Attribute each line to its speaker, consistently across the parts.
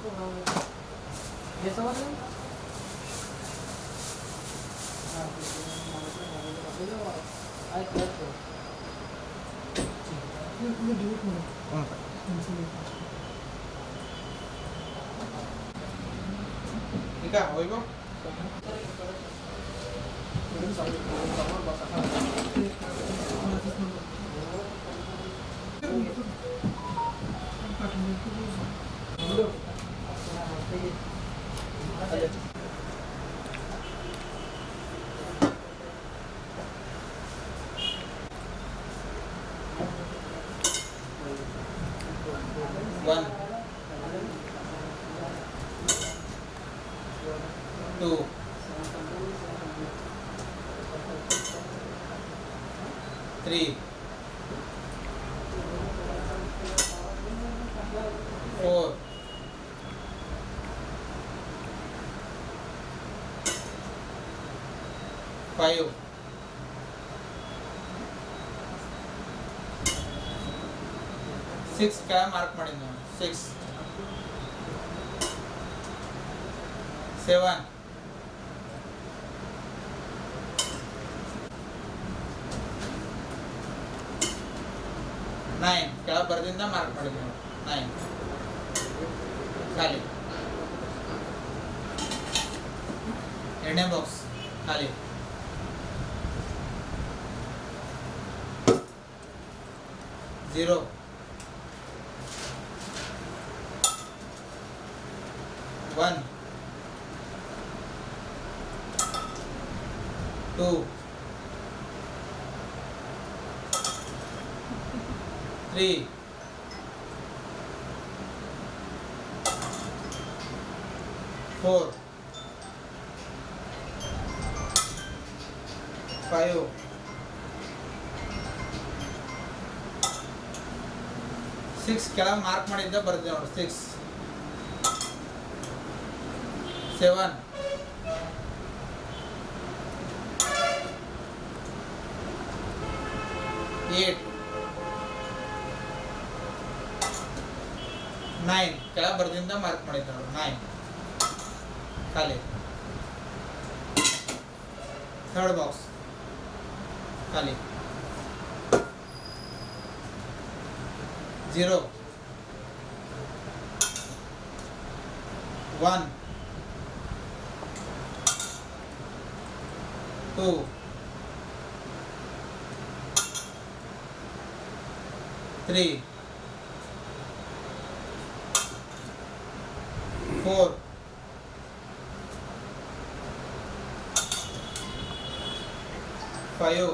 Speaker 1: ये समझ रहे
Speaker 2: ठीक है वही को One, two, three, four, five, six. क्या मार्क ಮಾಡಿದ್ನು 6 7 9 क्या ಬರ್ದಿಂದ ಮಾರ್ಕ್ ಮಾಡಿದ್ನು 9 ಖಾಲಿ ಎರಡನೇ ಬಾಕ್ಸ್ ಖಾಲಿ zero One, two, three, four, five, six. ಕೆಳಗೆ ಮಾರ್ಕ್ ಮಾಡಿದ್ದ ಬರ್ತೀವಿ ನೋಡಿ 6 7 8 9 ಕೆಳ ಬರ್ದಿಂದ ಮಾರ್ಕ್ ಮಾಡಿದ್ದ ನೋಡಿ 9 ಖಾಲಿ ಥರ್ಡ್ ಬಾಕ್ಸ್ ಖಾಲಿ 0 1 2 3 4 5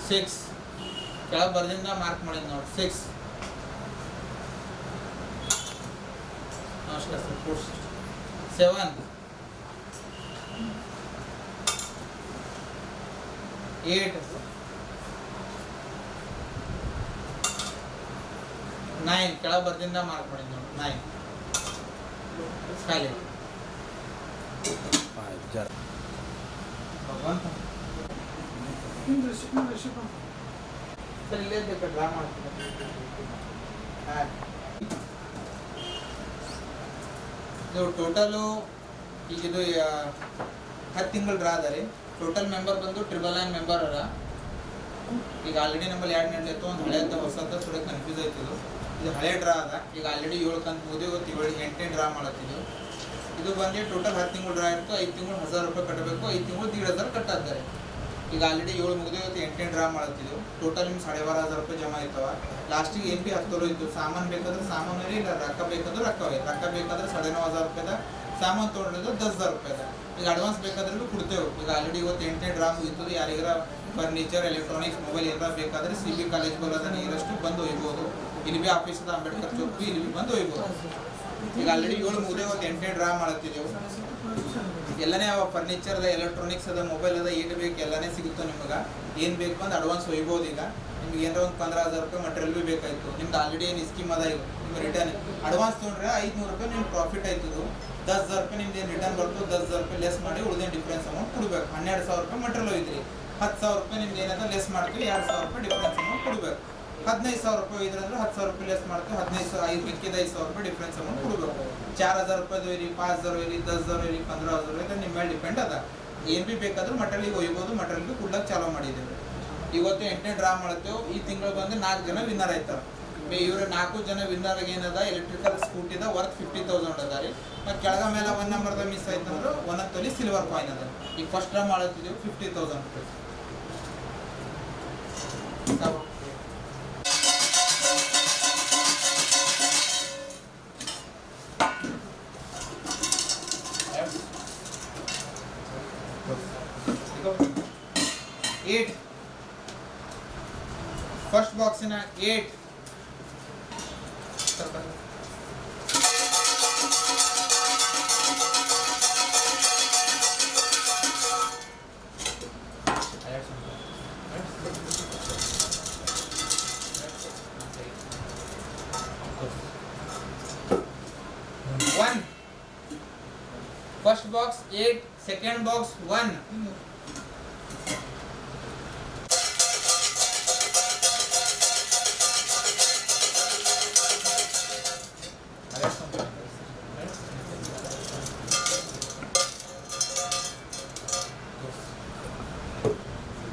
Speaker 2: 6 ಕೆಳ ಬರ್ದಿಂದ ಮಾರ್ಕ್ ಮಾಡಿದ್ ನೋಡಿ 6 ನಮಸ್ಕಾರ ಸರ್ 7 8 9 ಕೆಳ ಬರ್ದಿಂದ ಮಾರ್ಕ್ ಮಾಡಿದ್ ನೋಡಿ 9 ಖಾಲಿ ಭಗವಂತ ಸರ್ ಇಲ್ಲೇ ಡ್ರಾ ಮಾಡ್ತೀನಿ ಇದು ಟೋಟಲು ಈಗ ಇದು 10 ತಿಂಗಳು ಡ್ರಾ ಅದ ರೀ ಟೋಟಲ್ ಮೆಂಬರ್ ಬಂದು 999 ಮೆಂಬರ್ ಅದ ಈಗ ಆಲ್ರೆಡಿ ನಮ್ಮಲ್ಲಿ 2 ನಡೆಯಿತು ಒಂದು ಹಳೆಯದ ಹೊಸದ ಥೋಡೆ ಕನ್ಫ್ಯೂಸ್ ಆಯ್ತಿದ್ದು ಇದು ಹಳೆ ಡ್ರಾ ಅದ ಈಗ ಆಲ್ರೆಡಿ 7 ಕಂತು ಮುಗಿದು 8ನೇ ಡ್ರಾ ಮಾಡತ್ತಿದ್ದು ಇದು ಬಂದು ಟೋಟಲ್ 10 ತಿಂಗಳು ಡ್ರಾ ಇತ್ತು 5 ತಿಂಗಳು 1000 ರೂಪಾಯಿ ಕಟ್ಟಬೇಕು 5 ತಿಂಗಳು 1500 ಕಟ್ಟಾದ್ದಾರೆ ಈಗ ಆಲ್ರೆಡಿ 7 ಮುಗಿದು 8ನೇ ಡ್ರಾ ಮಾಡತ್ತಿದ್ದು ಟೋಟಲ್ ನಿಮ್ಗೆ 12,500 ರೂಪಾಯಿ ಜಮಾ ಆಯ್ತವ ಲಾಸ್ಟಿಗೆ ಏನು ಭೀ ಹತ್ತೋರು ಇತ್ತು ಸಾಮಾನು ಬೇಕಾದ್ರೆ ಸಾಮಾನು ಇಲ್ಲ ರೊಕ್ಕ ಬೇಕಾದ್ರೆ ರೊಕ್ಕ ಬೇಕಾದ್ರೆ 9,500 ರೂಪಾಯಿದ ಸಾಮಾನು ತೊಗೊಂಡಿದ್ದು 10,000 ರೂಪಾಯಿದ ಈಗ ಅಡ್ವಾನ್ಸ್ ಬೇಕಾದ್ರೆ ಭೀ ಕೊಡ್ತೇವೆ ಈಗ ಆಲ್ರೆಡಿ ಇವತ್ತು 8ನೇ ಡ್ರಾ ಮುಗಿತು ಯಾರಿಗಾರ ಫರ್ನಿಚರ್ ಎಲೆಕ್ಟ್ರಾನಿಕ್ಸ್ ಮೊಬೈಲ್ ಏನಾರ ಬೇಕಾದ್ರೆ CB ಕಾಲೇಜ್ ಬರೋದ ನೀರಷ್ಟು ಬಂದು ಒಯ್ಬೋದು ಇಲ್ಲಿ ಭೀ ಆಫೀಸದ ಅಂಬೇಡ್ಕರ್ ಚೌಕ್ ಭೀ ಇಲ್ಲಿ ಭೀ ಬಂದು ಒಯ್ಬೋದು ಈಗ ಆಲ್ರೆಡಿ 7 ಮುಗಿದೇ ಇವತ್ತು 8ನೇ ಡ್ರಾ ಮಾಡತ್ತಿದ್ದೆವು ಎಲ್ಲನೇ ಅವ ಫರ್ನಿಚರ್ದ ಎಲೆಕ್ಟ್ರಾನಿಕ್ಸ್ ಅದ ಮೊಬೈಲ್ ಅದ ಏನು ಬೇಕು ಎಲ್ಲನೇ ಸಿಗುತ್ತೋ ನಿಮಗೆ ಏನು ಬೇಕು ಅಂತ ಅಡ್ವಾನ್ಸ್ ಒಯ್ಬೋದು ಈಗ ನಿಮ್ಗೆ ಏನಾರ ಒಂದು 15,000 ರೂಪಾಯಿ ಮಟೀರಿಯಲ್ ಭೀ ಬೇಕಾಯ್ತು ನಿಮ್ದು ಆಲ್ರೆಡಿ ಏನು ಸ್ಕೀಮ್ ಅದ ಈಗ ನಿಮ್ಗೆ ರಿಟರ್ನ್ ಅಡ್ವಾನ್ಸ್ ತೊಗೊಂಡ್ರೆ 500 ರೂಪಾಯಿ ನಿಮ್ಗೆ ಪ್ರಾಫಿಟ್ ಆಯ್ತದು 10,000 ರೂಪಾಯಿ ನಿಮ್ದು ಏನು ರಿಟರ್ನ್ ಬರ್ತದೆ 10,000 ರೂಪಾಯಿ ಲೆಸ್ ಮಾಡಿ ಉಳಿದೇನು ಡಿಫ್ರೆನ್ಸ್ ಅಮೌಂಟ್ ಕೊಡ್ಬೇಕು 12,000 ರೂಪಾಯಿ ಮಟೀರಿಯಲ್ ಹೋಯ್ತು ರೀ 10,000 ರೂಪಾಯಿ ನಿಮ್ದು ಏನಂತ ಲೆಸ್ ಮಾಡ್ತೀವಿ 2,000 ರೂಪಾಯಿ ಡಿಫ್ರೆನ್ಸ್ ಅಮೌಂಟ್ ಕೊಡ್ಬೇಕು 15,000 ರೂಪಾಯಿ ಇದ್ರಂದ್ರೆ 10,000 ರೂಪಾಯಿ ಲೆಸ್ ಮಾಡ್ತೀವಿ. 15,000 5 ಮಿಕ್ಕಿದ 5,000 ರೂಪಾಯಿ ಡಿಫ್ರೆನ್ಸ್ ಅಮೌಂಟ್ ಕೊಡಬೇಕು. 4,000 ರೂಪಾಯಿ ಇರಿ, 5,000 ಇರಿ, 10,000 ಇರಿ, 15,000 ಇರಿ, ನಿಮ್ಮ ಮೇಲೆ ಡಿಪೆಂಡ್ ಅದ. ಏನು ಭೀ ಬೇಕಾದ್ರೂ ಮಟೀರಿಯಲ್ಗೆ ಒಯ್ಬೋದು, ಮಟೀರಿಯಲ್ ಭೀ ಕೊಡ್ಲಕ್ಕೆ ಚಾಲೂ ಮಾಡಿದ್ದೇವೆ. ಇವತ್ತು 8ನೇ ಡ್ರಾ ಮಾಡ್ತೇವೆ. ಈ ತಿಂಗಳು ಬಂದು 4 ಜನ ವಿನ್ನರ್ ಆಯ್ತಾರೆ. ಇವ್ರ 4 ಜನ ವಿನ್ನರ್ ಏನದ ಎಲೆಕ್ಟ್ರಿಕಲ್ ಸ್ಕೂಟಿದ ವರ್ತ್ 50,000 ಅದ ರೀ. ಮತ್ತು ಕೆಳಗ ಮೇಲೆ 1 ನಂಬರ್ದ ಮಿಸ್ ಆಯ್ತಂದ್ರೆ 1 ತೊಲಿ ಸಿಲ್ವರ್ ಕಾಯಿನ್ ಅದ. ಈಗ ಫಸ್ಟ್ ಡ್ರಾ ಮಾಡತ್ತಿದ್ದೀವಿ 50,000 ರೂಪಾಯಿ. First ಬಾಕ್ಸಿನ 8 1. First box 8, second box 1.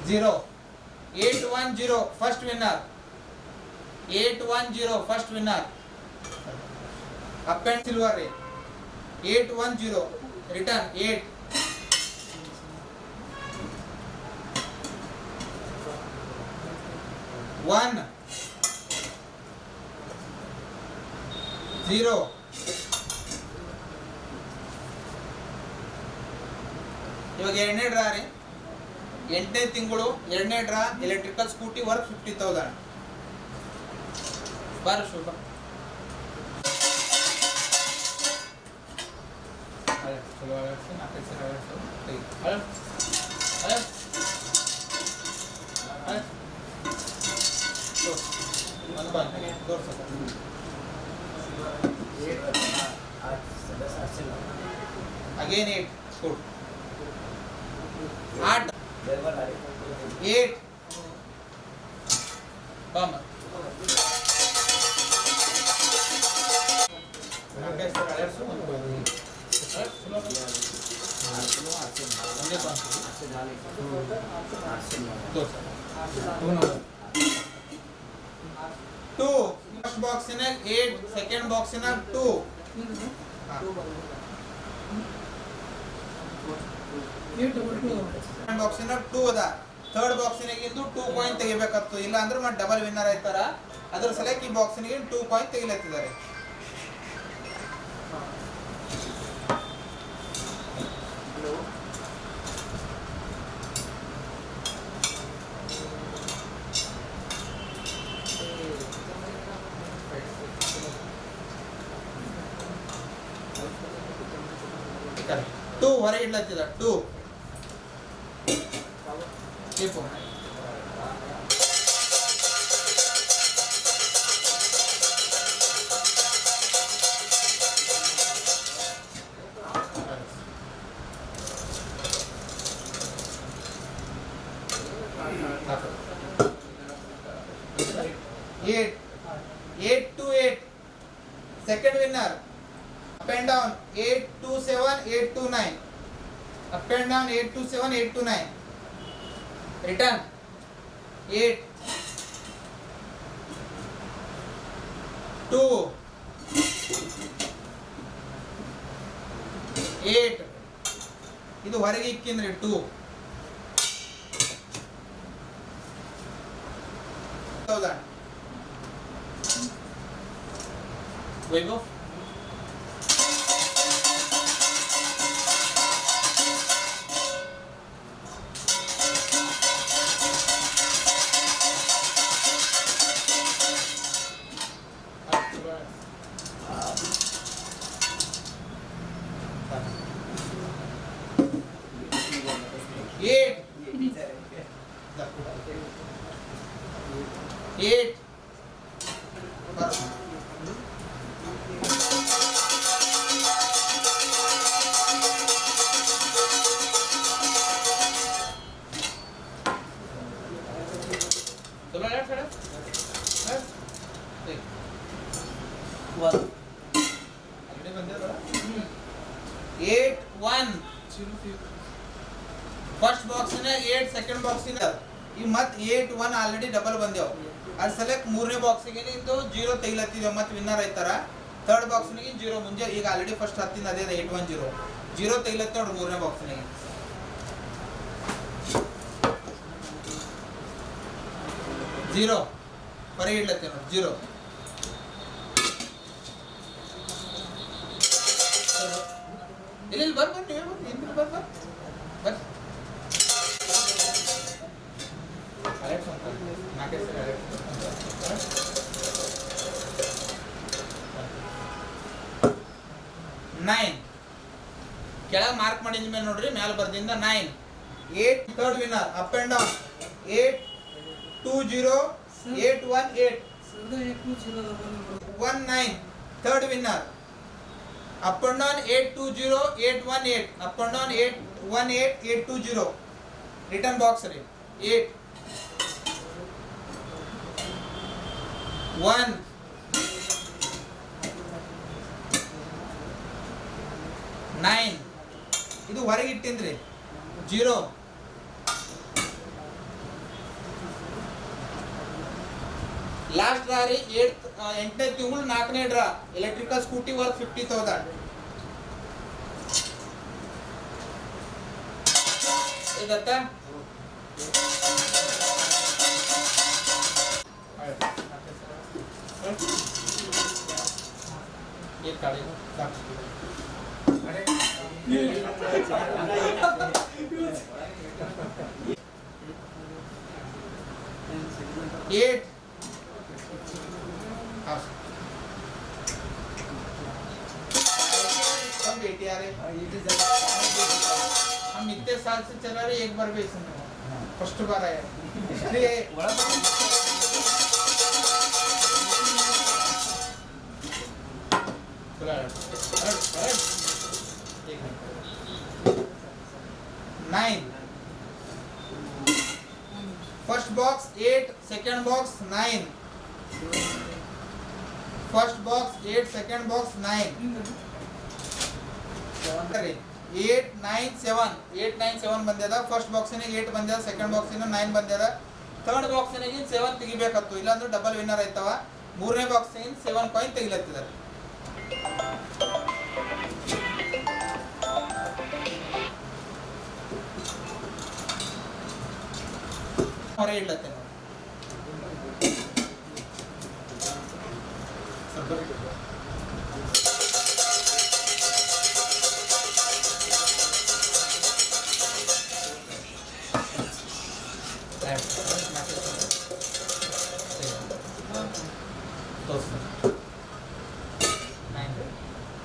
Speaker 2: Zero. 810 first winner. 810 first winner. Up and silver ray. 810 return 8. 1 0. ಇವಾಗ 2ನೇ ಡ್ರಾ ರೀ. 8ನೇ ತಿಂಗಳು 2ನೇ ಡ್ರಾ ಎಲೆಕ್ಟ್ರಿಕಲ್ ಸ್ಕೂಟಿ ವರ್ತ್ 50,000. ಬಾರ ಶುಭ. Again 8. Good. 8. 8. Come. Two. First box in 8, second box in 2. Second box in 2 ಅದ. Third ಬಾಕ್ಸಿನಾಗಿಂದು 2 coin ತೆಗಿಬೇಕಾಗ್ತು. ಇಲ್ಲ ಅಂದ್ರೆ ಮತ್ತೆ ಡಬಲ್ ವಿನ್ನರ್ ಆಯ್ತಾರ. ಅದ್ರ ಸಲಕ್ಕೆ ಈ ಬಾಕ್ಸಿನಿಗೆ 2 ಕಾಯಿನ್ ತೆಗಿಲತ್ತಿದ್ದಾರೆ. ಟೂ ಹೊರಗೆ ಇಡ್ಲತ್ತಿದ 2 keep. Eight. 8 to 8. Second winner. Up and down 8 to 7, 8 to 9. Up and down 8 to 7, 8 to 9. Return 8 2 8. ಇದು ಹೊರಗೆ ಇಕ್ಕಿಂದ್ರಿ 2 1000. ವೈಭವ್ eight. ಆಲ್ರೆಡಿ ಬಂದಿದೆ 8 1 ಫಸ್ಟ್ ಬಾಕ್ಸ್ ನ 8 ಸೆಕೆಂಡ್ ಬಾಕ್ಸ್ ನ ಈ ಮತ್ 8 1 ಆಲ್ರೆಡಿ ಡಬಲ್ ಬಂದೇವ್ ಅದು ಸೆಲೆಕ್ಟ್ ಮೂರನೇ ಬಾಕ್ಸ್ ಗೆ ಇದು 0 ತೆಗಿಲತ್ತಿದೇವ್ ಮತ್ತೆ ವಿನ್ನರ್ ಆಯ್ತಾರ ಥರ್ಡ್ ಬಾಕ್ಸ್ ಗೆ 0 ಮುಂಜೆ ಈಗ ಆಲ್ರೆಡಿ ಫಸ್ಟ್ ಹತ್ತಿನ ಅದೇ 8 1 0 ತೆಗಿಲತ್ತ ನೋಡಿ ಮೂರನೇ ಬಾಕ್ಸ್ ಗೆ 0 ಹೊರಗೆ ಇಡ್ಲತ್ತೆ ನೋಡಿ 0 ಇಲ್ಲಿ ಬರ್ ಬರ್ ನೀವು ಹಿಂದೆ ಬರ್ ಬರ್ ಬರ್ ಅಲೆಕ್ಸ್ ಅಂತ ನಾಕೆ ಸರ್ ಅಲೆಕ್ಸ್ ನೈನ್ ಕೆಳಗೆ ಮಾರ್ಕ್ ಮಾಡಿದ ಮೇಲೆ ನೋಡ್ರಿ ಮ್ಯಾಲ ಬರ್ದಿಂದ 9 8 third winner up and down 8 2 0 8 1 8 1 9 third winner up and down 820 818 up and down 818 820 return box re 8 1 9 ಇದು ಹೊರಗೆ ಇಟ್ಟಿಂದ್ರಿ 0 ಲಾಸ್ಟ್ ಡ್ರಾ ರೀ 8ನೇ ತಿಂಗಳು 4ನೇ ಡ್ರಾ ಎಲೆಕ್ಟ್ರಿಕಲ್ ಸ್ಕೂಟಿ ವರ್ತ್ 50,000 ಇದತ್ತ ये काढे एट हम बेटे आ रहे हम इतने साल से चला रहे एक बार भी इसमें फर्स्ट बार आया इसलिए 9 first box 8 second box 9 first box 8 second box 9 8 9 7 8 9 7 ಬಂದಿದೆ ಫಸ್ಟ್ ಬಾಕ್ಸ್ ನ 8 ಬಂದಿದೆ ಸೆಕೆಂಡ್ ಬಾಕ್ಸ್ ನ 9 ಬಂದಿದೆ ಥರ್ಡ್ ಬಾಕ್ಸ್ ನ 7 ತೆಗಿಬೇಕತ್ತು ಇಲ್ಲ ಅಂದ್ರೆ ಡಬಲ್ ವಿನ್ನರ್ ಆಯ್ತವ ಮೂರನೇ ಬಾಕ್ಸ್ ನ 7 ಕಾಯಿನ್ ತೆಗಿಲತ್ತಿದ್ದಾರೆ ಹೊರ ಇಡ್ಲತ್ತೆ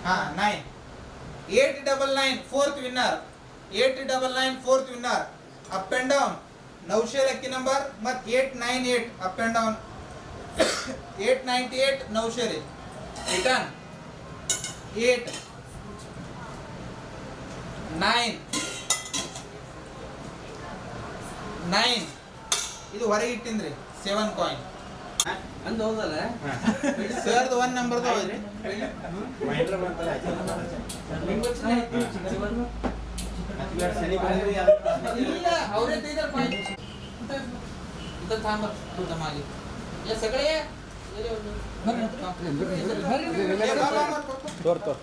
Speaker 2: हाँ 9 899 fourth winner 899 fourth winner up and down नवशे लकी नंबर मत 898 up and down 898 नवशे रे रिटर्न 8 9 9 ಇದು ಹೊರಗೆ ಇಟ್ಟಿಂದ್ರಿ 7 ಕಾಯಿನ್
Speaker 1: ಅಂದ ಹೌದಲ್ಲ
Speaker 2: ಸರ್ ದ 1 ನಂಬರ್ ದ
Speaker 1: ಮೈಂಡ್ರ ಮಾಡ್ತಾರೆ
Speaker 2: ಇಲ್ಲ ಅವರೇ ತೆಗೆದ ಕಾಯಿನ್ ಇದ थांब तू मागे या सगळे
Speaker 1: तोर